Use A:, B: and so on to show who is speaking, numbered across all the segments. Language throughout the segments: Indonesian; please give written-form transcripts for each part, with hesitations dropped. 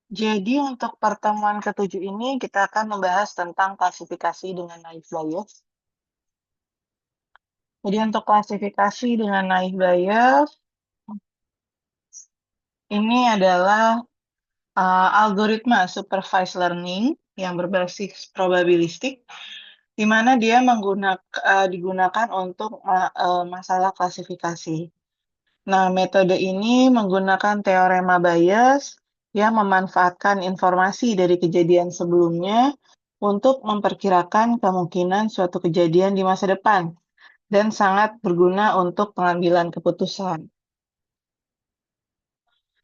A: Jadi untuk pertemuan ketujuh ini kita akan membahas tentang klasifikasi dengan naif bias. Jadi untuk klasifikasi dengan naif bias, ini adalah algoritma supervised learning yang berbasis probabilistik, di mana dia digunakan untuk masalah klasifikasi. Nah, metode ini menggunakan teorema bias yang memanfaatkan informasi dari kejadian sebelumnya untuk memperkirakan kemungkinan suatu kejadian di masa depan dan sangat berguna untuk pengambilan keputusan.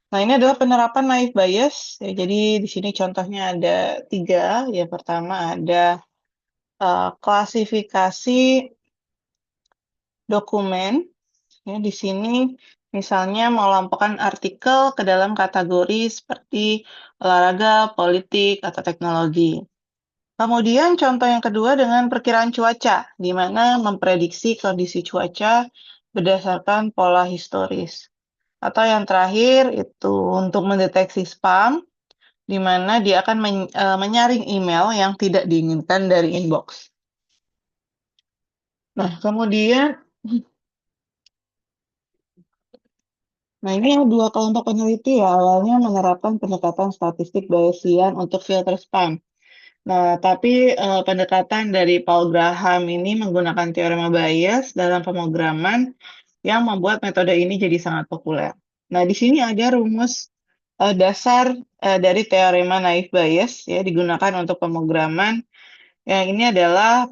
A: Nah, ini adalah penerapan naif bias. Ya, jadi di sini contohnya ada 3. Yang pertama ada klasifikasi dokumen. Ya, di sini misalnya mengelompokkan artikel ke dalam kategori seperti olahraga, politik, atau teknologi. Kemudian contoh yang kedua dengan perkiraan cuaca, di mana memprediksi kondisi cuaca berdasarkan pola historis. Atau yang terakhir itu untuk mendeteksi spam, di mana dia akan menyaring email yang tidak diinginkan dari inbox. Nah, kemudian Nah, ini yang 2 kelompok peneliti ya, awalnya menerapkan pendekatan statistik Bayesian untuk filter spam. Nah, tapi pendekatan dari Paul Graham ini menggunakan teorema Bayes dalam pemrograman yang membuat metode ini jadi sangat populer. Nah, di sini ada rumus dasar dari teorema naif Bayes ya digunakan untuk pemrograman. Yang ini adalah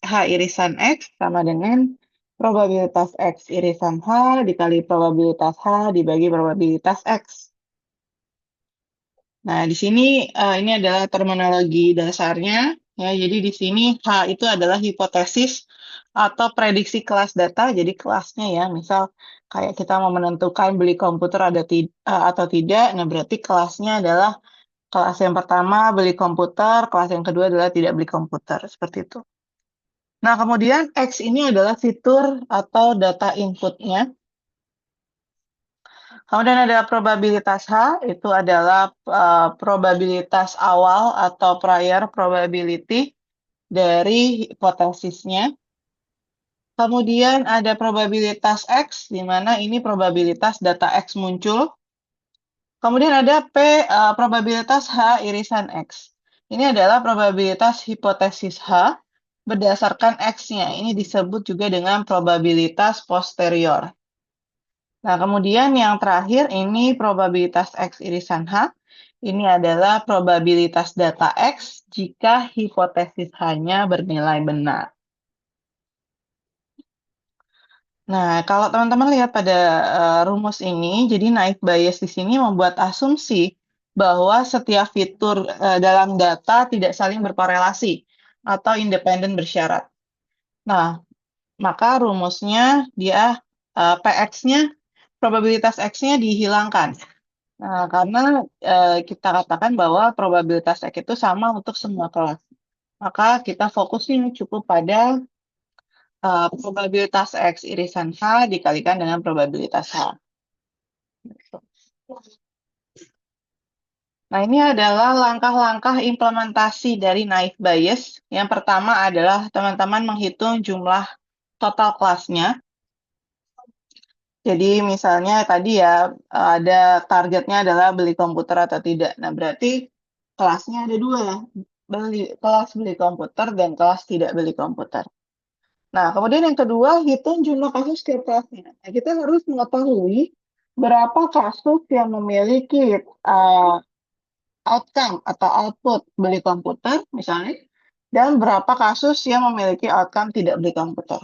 A: H irisan X sama dengan probabilitas X irisan H dikali probabilitas H dibagi probabilitas X. Nah, di sini ini adalah terminologi dasarnya. Ya, jadi di sini H itu adalah hipotesis atau prediksi kelas data. Jadi kelasnya ya, misal kayak kita mau menentukan beli komputer atau tidak. Nah, berarti kelasnya adalah kelas yang pertama beli komputer, kelas yang kedua adalah tidak beli komputer. Seperti itu. Nah, kemudian X ini adalah fitur atau data inputnya. Kemudian ada probabilitas H, itu adalah probabilitas awal atau prior probability dari hipotesisnya. Kemudian ada probabilitas X, di mana ini probabilitas data X muncul. Kemudian ada probabilitas H irisan X. Ini adalah probabilitas hipotesis H berdasarkan X-nya. Ini disebut juga dengan probabilitas posterior. Nah, kemudian yang terakhir ini probabilitas X irisan H. Ini adalah probabilitas data X jika hipotesis H-nya bernilai benar. Nah, kalau teman-teman lihat pada rumus ini, jadi naif bias di sini membuat asumsi bahwa setiap fitur dalam data tidak saling berkorelasi atau independen bersyarat. Nah, maka rumusnya dia PX-nya, probabilitas X-nya dihilangkan. Nah, karena kita katakan bahwa probabilitas X itu sama untuk semua kelas. Maka kita fokusnya cukup pada probabilitas X irisan H dikalikan dengan probabilitas H. Nah, ini adalah langkah-langkah implementasi dari naif bias. Yang pertama adalah teman-teman menghitung jumlah total kelasnya. Jadi misalnya tadi ya, ada targetnya adalah beli komputer atau tidak. Nah, berarti kelasnya ada 2, kelas beli komputer dan kelas tidak beli komputer. Nah, kemudian yang kedua, hitung jumlah kasus setiap kelasnya. Nah, kita harus mengetahui berapa kasus yang memiliki outcome atau output beli komputer misalnya, dan berapa kasus yang memiliki outcome tidak beli komputer.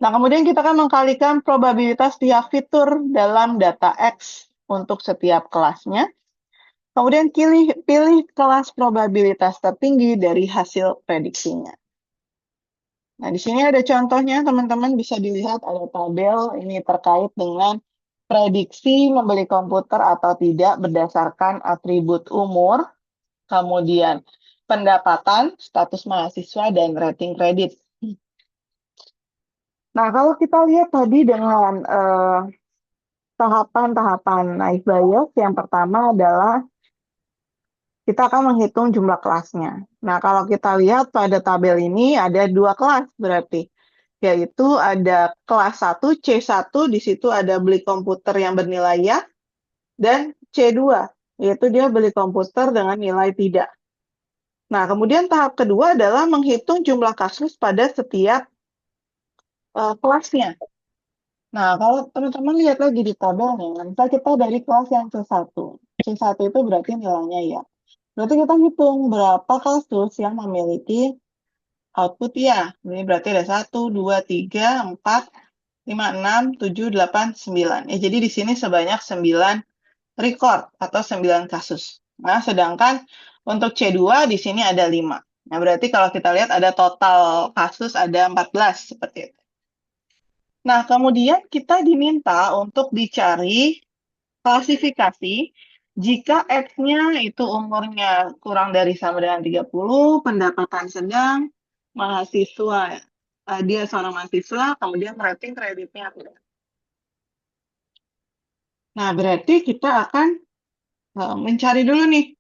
A: Nah, kemudian kita akan mengkalikan probabilitas tiap fitur dalam data X untuk setiap kelasnya. Kemudian pilih kelas probabilitas tertinggi dari hasil prediksinya. Nah, di sini ada contohnya, teman-teman bisa dilihat ada tabel ini terkait dengan prediksi membeli komputer atau tidak berdasarkan atribut umur, kemudian pendapatan, status mahasiswa, dan rating kredit. Nah, kalau kita lihat tadi dengan tahapan-tahapan naif bias, yang pertama adalah kita akan menghitung jumlah kelasnya. Nah, kalau kita lihat pada tabel ini ada 2 kelas berarti, yaitu ada kelas 1, C1, di situ ada beli komputer yang bernilai ya, dan C2, yaitu dia beli komputer dengan nilai tidak. Nah, kemudian tahap kedua adalah menghitung jumlah kasus pada setiap kelasnya. Nah, kalau teman-teman lihat lagi di tabelnya, misal kita dari kelas yang C1. C1 itu berarti nilainya ya. Berarti kita hitung berapa kasus yang memiliki output ya. Ini berarti ada 1, 2, 3, 4, 5, 6, 7, 8, 9. Jadi di sini sebanyak 9 record atau 9 kasus. Nah, sedangkan untuk C2 di sini ada 5. Nah, berarti kalau kita lihat ada total kasus ada 14 seperti itu. Nah, kemudian kita diminta untuk dicari klasifikasi jika X-nya itu umurnya kurang dari sama dengan 30, pendapatan sedang, mahasiswa, dia seorang mahasiswa, kemudian rating kreditnya rendah. Nah, berarti kita akan mencari dulu nih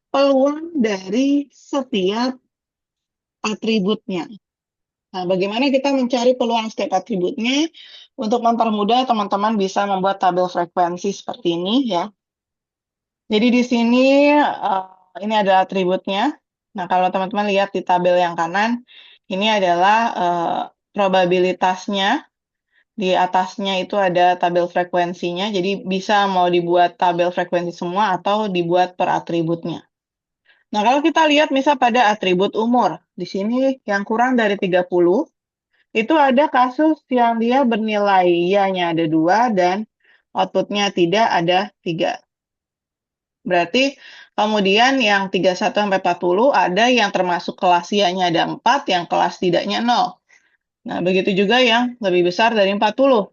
A: peluang dari setiap atributnya. Nah, bagaimana kita mencari peluang setiap atributnya untuk mempermudah teman-teman bisa membuat tabel frekuensi seperti ini ya. Jadi di sini ini ada atributnya. Nah, kalau teman-teman lihat di tabel yang kanan, ini adalah probabilitasnya. Di atasnya itu ada tabel frekuensinya. Jadi bisa mau dibuat tabel frekuensi semua atau dibuat per atributnya. Nah, kalau kita lihat misal pada atribut umur, di sini yang kurang dari 30, itu ada kasus yang dia bernilai iya-nya ada 2 dan outputnya tidak ada 3. Berarti kemudian yang 31 sampai 40 ada yang termasuk kelas iya-nya ada 4, yang kelas tidaknya 0. Nah, begitu juga yang lebih besar dari 40.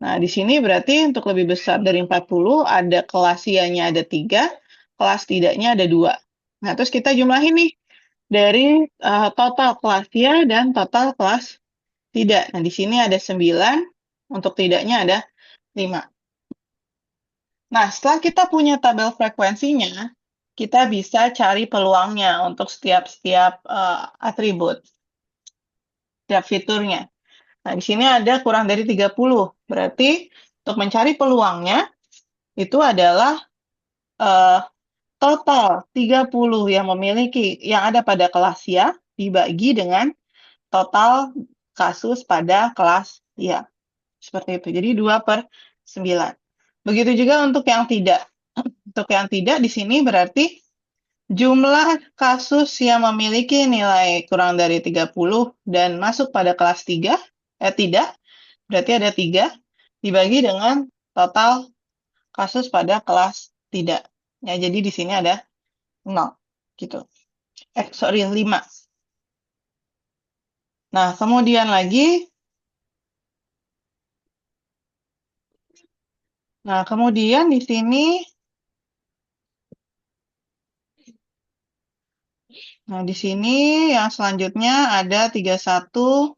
A: Nah, di sini berarti untuk lebih besar dari 40 ada kelas iya-nya ada 3, kelas tidaknya ada 2. Nah, terus kita jumlahin nih dari total kelas iya dan total kelas tidak. Nah, di sini ada 9, untuk tidaknya ada 5. Nah, setelah kita punya tabel frekuensinya, kita bisa cari peluangnya untuk setiap atribut, setiap fiturnya. Nah, di sini ada kurang dari 30. Berarti untuk mencari peluangnya, itu adalah total 30 yang yang ada pada kelas ya, dibagi dengan total kasus pada kelas ya. Seperti itu. Jadi 2/9. Begitu juga untuk yang tidak. Untuk yang tidak di sini berarti jumlah kasus yang memiliki nilai kurang dari 30 dan masuk pada kelas tidak, berarti ada 3, dibagi dengan total kasus pada kelas tidak. Ya, jadi di sini ada 0, gitu. 5. Nah, kemudian lagi, di sini, yang selanjutnya ada 31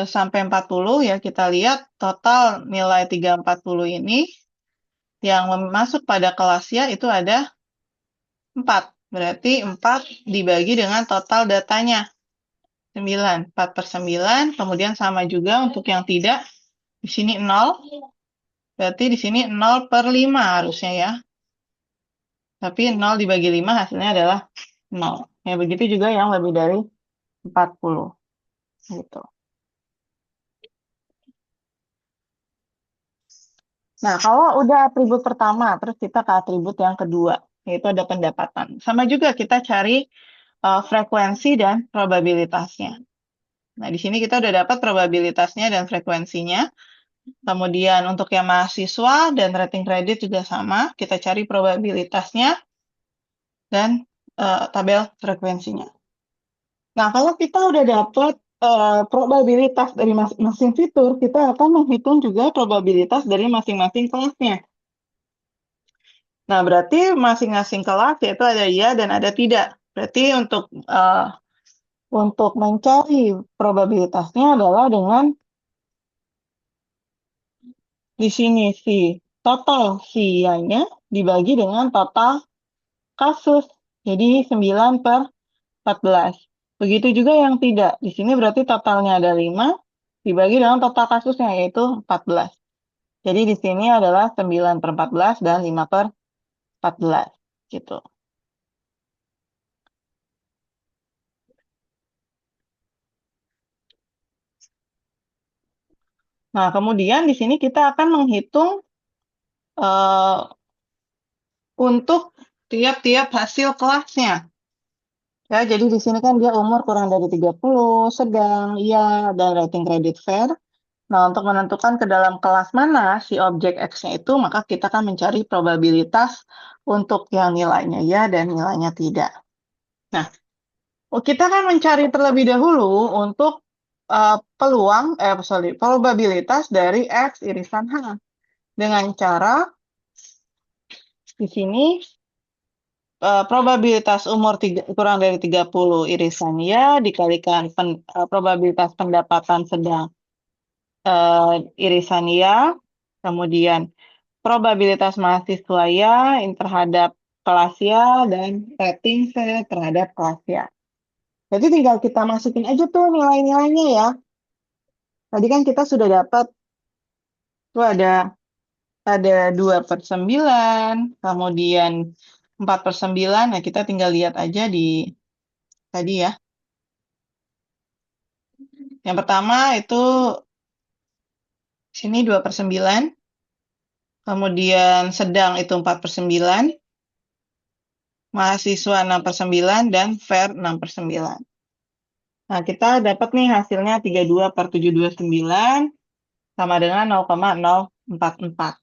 A: sampai 40 ya, kita lihat total nilai 340 ini yang masuk pada kelas ya itu ada 4. Berarti 4 dibagi dengan total datanya 9. 4/9, kemudian sama juga untuk yang tidak, di sini 0. Berarti di sini 0/5 harusnya ya. Tapi 0 dibagi 5 hasilnya adalah 0. Ya, begitu juga yang lebih dari 40. Gitu. Nah, kalau udah atribut pertama, terus kita ke atribut yang kedua, yaitu ada pendapatan. Sama juga kita cari frekuensi dan probabilitasnya. Nah, di sini kita udah dapat probabilitasnya dan frekuensinya. Kemudian untuk yang mahasiswa dan rating kredit juga sama, kita cari probabilitasnya dan tabel frekuensinya. Nah, kalau kita udah dapat probabilitas dari masing-masing fitur, kita akan menghitung juga probabilitas dari masing-masing kelasnya. Nah, berarti masing-masing kelas yaitu ada iya dan ada tidak. Berarti untuk mencari probabilitasnya adalah dengan di sini total si iya-nya dibagi dengan total kasus. Jadi 9/14. Begitu juga yang tidak. Di sini berarti totalnya ada 5, dibagi dengan total kasusnya, yaitu 14. Jadi di sini adalah 9/14 dan 5/14. Gitu. Nah, kemudian di sini kita akan menghitung untuk tiap-tiap hasil kelasnya. Ya, jadi di sini kan dia umur kurang dari 30, sedang, iya, dan rating kredit fair. Nah, untuk menentukan ke dalam kelas mana si objek X-nya itu, maka kita akan mencari probabilitas untuk yang nilainya ya dan nilainya tidak. Nah, kita akan mencari terlebih dahulu untuk probabilitas dari X irisan H. Dengan cara, di sini probabilitas umur kurang dari 30 irisan ya dikalikan probabilitas pendapatan sedang irisan ya, kemudian probabilitas mahasiswa ya terhadap kelas ya, dan rating saya terhadap kelas ya. Jadi tinggal kita masukin aja tuh nilai-nilainya ya. Tadi kan kita sudah dapat tuh ada 2/9, kemudian 4/9. Nah, kita tinggal lihat aja di tadi ya. Yang pertama itu sini 2/9, kemudian sedang itu 4/9, mahasiswa 6/9, dan fair 6/9. Nah, kita dapat nih hasilnya 32/729 sama dengan 0,044.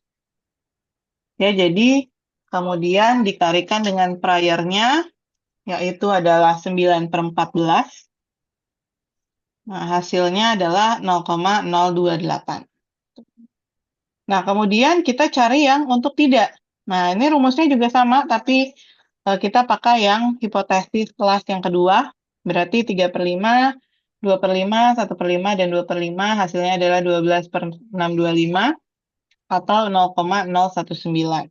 A: Ya, jadi kemudian dikalikan dengan prior-nya, yaitu adalah 9/14. Nah, hasilnya adalah 0,028. Nah, kemudian kita cari yang untuk tidak. Nah, ini rumusnya juga sama, tapi kita pakai yang hipotesis kelas yang kedua. Berarti 3/5, 2/5, 1/5, dan 2/5. Hasilnya adalah 12/625 atau 0,019.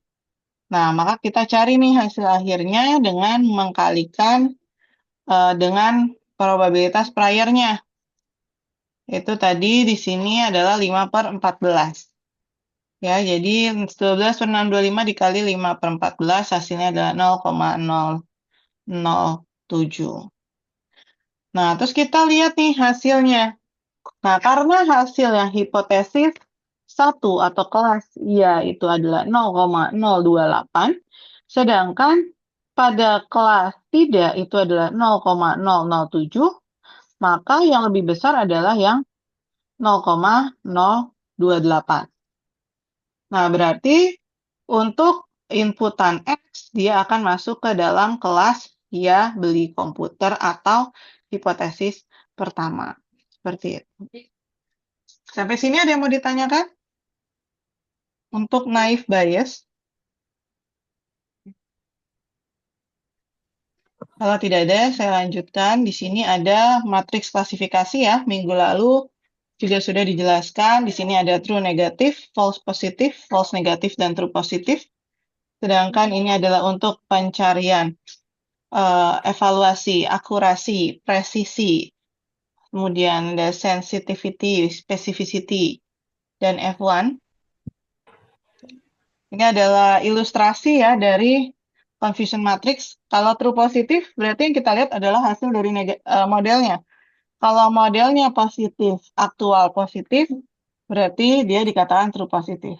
A: Nah, maka kita cari nih hasil akhirnya dengan mengkalikan dengan probabilitas prior-nya. Itu tadi di sini adalah 5/14. Ya, jadi 12/625 dikali 5/14 hasilnya adalah 0,007. Nah, terus kita lihat nih hasilnya. Nah, karena hasilnya hipotesis 1 atau kelas ya itu adalah 0,028, sedangkan pada kelas tidak itu adalah 0,007, maka yang lebih besar adalah yang 0,028. Nah, berarti untuk inputan X, dia akan masuk ke dalam kelas ya beli komputer atau hipotesis pertama. Seperti itu. Sampai sini ada yang mau ditanyakan? Untuk naive bias? Kalau tidak ada, saya lanjutkan. Di sini ada matriks klasifikasi ya. Minggu lalu juga sudah dijelaskan. Di sini ada true negatif, false positif, false negatif, dan true positif. Sedangkan ini adalah untuk pencarian evaluasi, akurasi, presisi, kemudian ada sensitivity, specificity, dan F1. Ini adalah ilustrasi ya dari confusion matrix. Kalau true positif, berarti yang kita lihat adalah hasil dari modelnya. Kalau modelnya positif, aktual positif, berarti dia dikatakan true positif.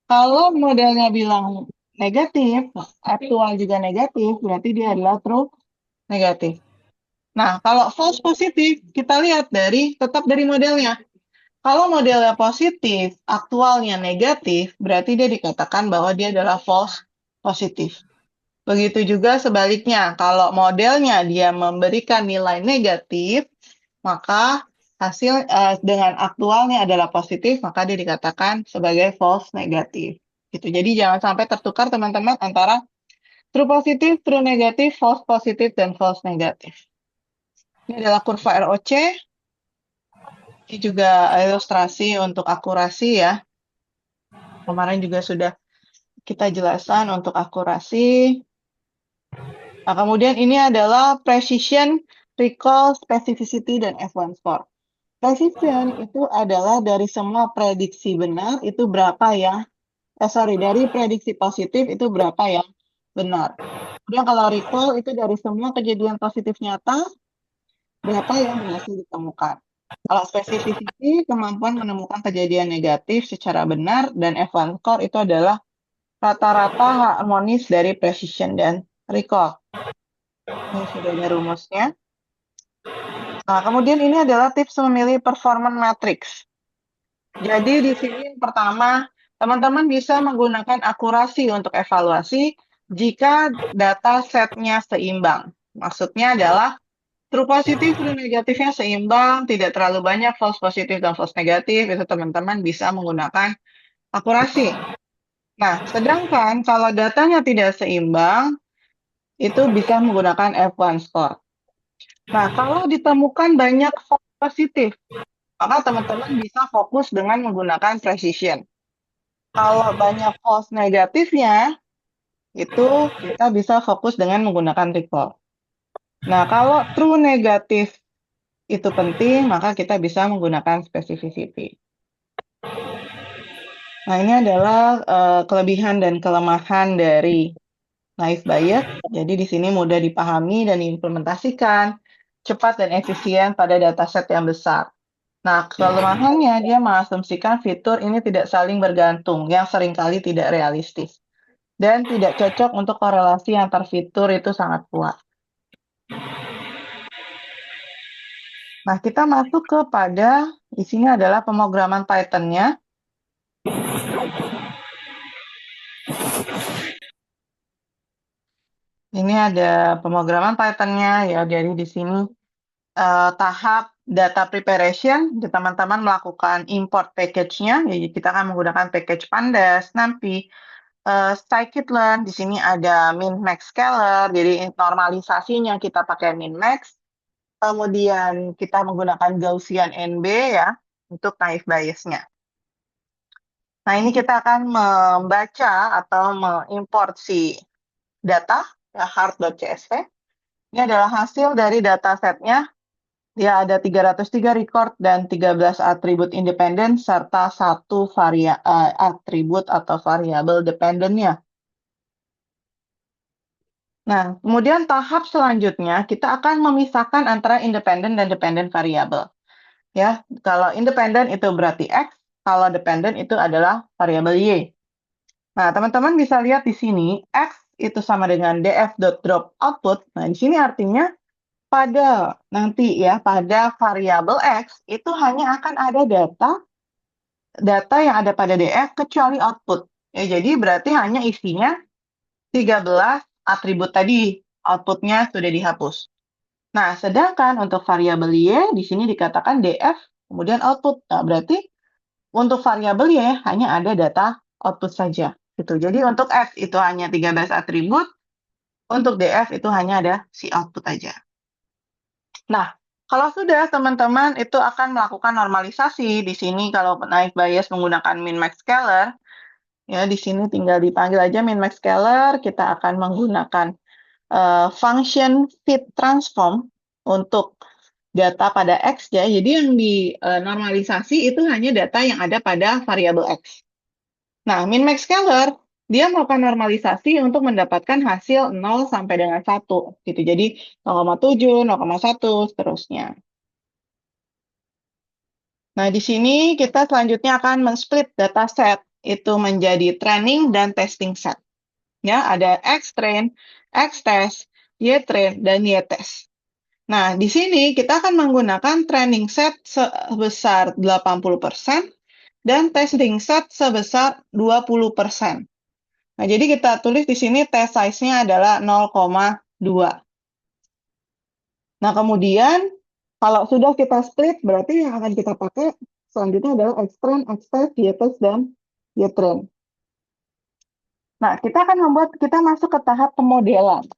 A: Kalau modelnya bilang negatif, aktual juga negatif, berarti dia adalah true negatif. Nah, kalau false positif, kita lihat tetap dari modelnya. Kalau modelnya positif, aktualnya negatif, berarti dia dikatakan bahwa dia adalah false positif. Begitu juga sebaliknya, kalau modelnya dia memberikan nilai negatif, maka hasil dengan aktualnya adalah positif, maka dia dikatakan sebagai false negatif. Gitu. Jadi jangan sampai tertukar teman-teman antara true positif, true negatif, false positif, dan false negatif. Ini adalah kurva ROC. Ini juga ilustrasi untuk akurasi ya. Kemarin juga sudah kita jelaskan untuk akurasi. Nah, kemudian ini adalah precision, recall, specificity, dan F1 score. Precision itu adalah dari semua prediksi benar, itu berapa yang, dari prediksi positif itu berapa yang benar. Kemudian kalau recall itu dari semua kejadian positif nyata, berapa yang berhasil ditemukan. Kalau specificity, kemampuan menemukan kejadian negatif secara benar, dan F1 score itu adalah rata-rata harmonis dari precision dan recall. Ini sudah ada rumusnya. Nah, kemudian ini adalah tips memilih performance matrix. Jadi di sini yang pertama, teman-teman bisa menggunakan akurasi untuk evaluasi jika data setnya seimbang. Maksudnya adalah true positif, true negatifnya seimbang, tidak terlalu banyak false positif dan false negatif, itu teman-teman bisa menggunakan akurasi. Nah, sedangkan kalau datanya tidak seimbang, itu bisa menggunakan F1 score. Nah, kalau ditemukan banyak false positif, maka teman-teman bisa fokus dengan menggunakan precision. Kalau banyak false negatifnya, itu kita bisa fokus dengan menggunakan recall. Nah, kalau true negatif itu penting, maka kita bisa menggunakan specificity. Nah, ini adalah kelebihan dan kelemahan dari naive Bayes. Jadi di sini mudah dipahami dan diimplementasikan, cepat dan efisien pada dataset yang besar. Nah, kelemahannya dia mengasumsikan fitur ini tidak saling bergantung, yang seringkali tidak realistis. Dan tidak cocok untuk korelasi antar fitur itu sangat kuat. Nah, kita masuk kepada, di sini adalah pemrograman Python-nya. Ini ada pemrograman Python-nya, ya, jadi di sini tahap data preparation, teman-teman melakukan import package-nya, jadi kita akan menggunakan package pandas, NumPy, scikit-learn, di sini ada min-max scalar, jadi normalisasinya kita pakai min-max, kemudian kita menggunakan Gaussian NB ya, untuk naive Bayes-nya. Nah, ini kita akan membaca atau mengimport si data, ya, hard.csv. Ini adalah hasil dari datasetnya. Dia ada 303 record dan 13 atribut independen serta satu atribut atau variabel dependennya. Nah, kemudian tahap selanjutnya kita akan memisahkan antara independen dan dependent variabel. Ya, kalau independen itu berarti X, kalau dependent itu adalah variabel Y. Nah, teman-teman bisa lihat di sini X itu sama dengan df.drop output. Nah, di sini artinya pada nanti ya, pada variabel X itu hanya akan ada data yang ada pada df kecuali output. Ya, jadi berarti hanya isinya 13 atribut tadi, outputnya sudah dihapus. Nah, sedangkan untuk variabel Y di sini dikatakan df kemudian output. Nah, berarti untuk variabel Y hanya ada data output saja. Gitu. Jadi untuk X itu hanya 13 atribut, untuk df itu hanya ada si output aja. Nah, kalau sudah teman-teman itu akan melakukan normalisasi. Di sini kalau naive Bayes menggunakan min-max scalar, ya di sini tinggal dipanggil aja min-max scalar, kita akan menggunakan function fit transform untuk data pada X ya. Jadi yang dinormalisasi itu hanya data yang ada pada variabel X. Nah, min-max scalar dia melakukan normalisasi untuk mendapatkan hasil 0 sampai dengan 1 gitu. Jadi 0,7, 0,1 seterusnya. Nah, di sini kita selanjutnya akan men-split dataset itu menjadi training dan testing set. Ya, ada X-train, X-test, Y-train, dan Y-test. Nah, di sini kita akan menggunakan training set sebesar 80% dan testing set sebesar 20%. Nah, jadi kita tulis di sini test size-nya adalah 0,2. Nah, kemudian kalau sudah kita split, berarti yang akan kita pakai selanjutnya adalah X-train, X-test, Y-test, dan Y-train. Nah, kita masuk ke tahap pemodelan.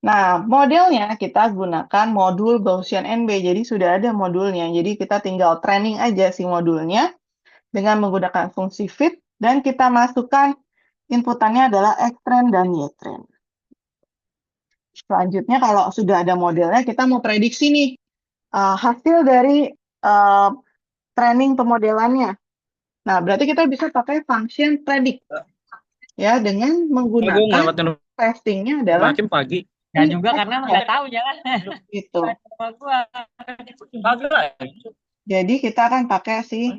A: Nah, modelnya kita gunakan modul Gaussian NB, jadi sudah ada modulnya. Jadi kita tinggal training aja si modulnya dengan menggunakan fungsi fit, dan kita masukkan inputannya adalah X-train dan Y-train. selanjutnya kalau sudah ada modelnya, kita mau prediksi nih hasil dari training pemodelannya. Nah, berarti kita bisa pakai function predict ya dengan
B: Gue
A: menggunakan
B: ngelewatin
A: testingnya
B: rumah
A: adalah
B: Hakim pagi.
C: Ya
A: si
C: juga karena
A: expert
C: nggak tahu jalan
A: gitu.
C: sama gua.
B: Kagak.
A: Jadi kita akan pakai si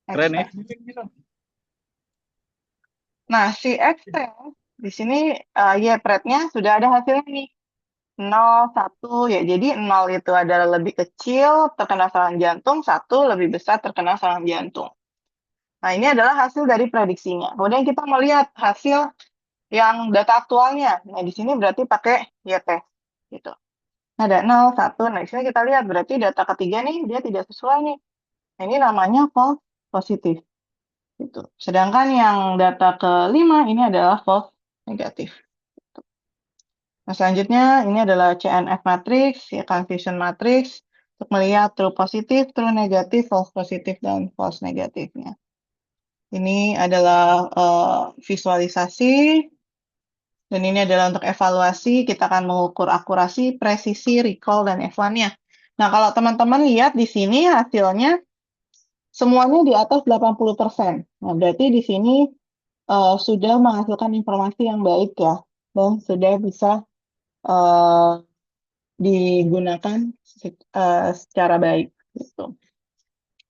B: Keren ya.
A: expert. Nah, si expert di sini Y-prep-nya sudah ada hasilnya nih. 0, 1 ya. Jadi 0 itu adalah lebih kecil terkena serangan jantung, 1 lebih besar terkena serangan jantung. Nah, ini adalah hasil dari prediksinya. Kemudian kita mau lihat hasil yang data aktualnya. Nah, di sini berarti pakai Y-test gitu. Nah, ada 0, 1. Nah, di sini kita lihat berarti data ketiga nih dia tidak sesuai nih. Nah, ini namanya false positif gitu. Sedangkan yang data kelima ini adalah false negatif. Nah, selanjutnya ini adalah CNF matrix, ya confusion matrix, untuk melihat true positif, true negatif, false positif, dan false negatifnya. Ini adalah visualisasi, dan ini adalah untuk evaluasi, kita akan mengukur akurasi, presisi, recall, dan F1-nya. Nah, kalau teman-teman lihat di sini hasilnya, semuanya di atas 80%. Nah, berarti di sini sudah menghasilkan informasi yang baik ya, dan sudah bisa digunakan secara baik gitu.